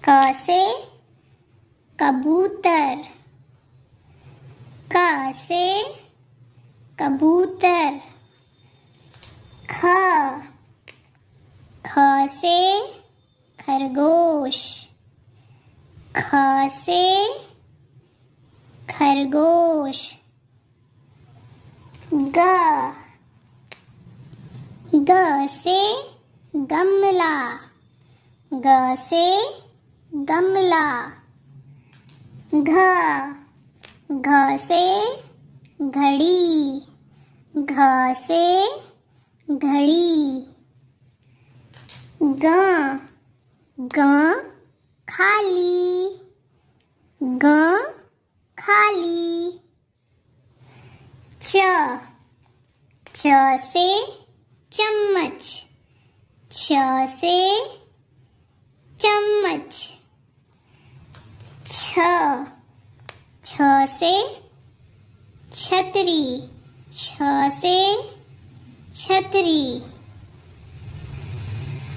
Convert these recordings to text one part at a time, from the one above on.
क से कबूतर, क से कबूतर। ख, ख से खरगोश, ख से खरगोश। ग, ग से गमला, ग से गमला। घ, घ से घड़ी, घ से घड़ी। ग, ग खाली, ग खाली। च, च से चम्मच, छ से चम्मच। छ, छ से छतरी, छ से छतरी।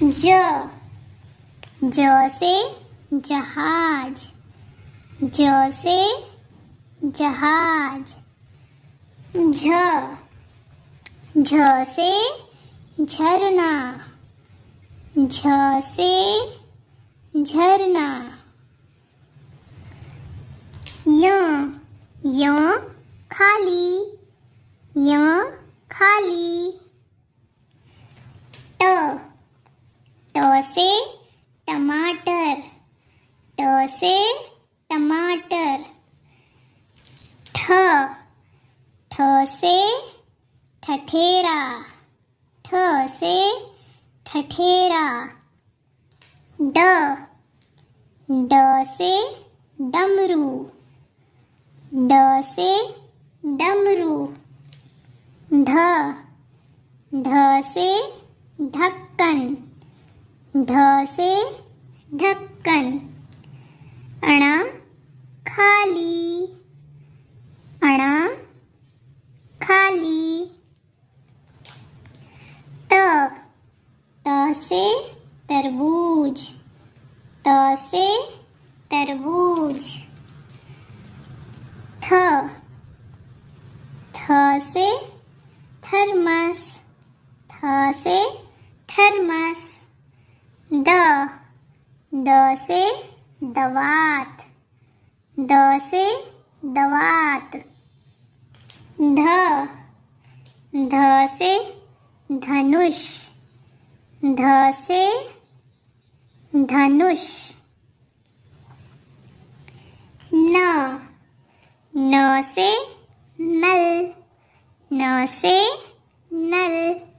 ज, ज से जहाज, ज से जहाज। झ, झ से झरना, झ से झरना। य, य खाली, य खाली। ट, ट से टमाटर, ट से टमाटर। ठ, ठ से ठठेरा, ठ से ठठेरा। ड, ड से डमरू, ड से डमरू। ढ, ढ से ढक्कन, ढ से ढक्कन। अण, खाली, अण खाली। त, त से तरबूज, त से तरबूज। थ, थ से थर्मस, थ से थर्मस। द, द से दवात, द से दवात। ध, ध से धनुष, ध से धनुष। न, न से नल, न से नल।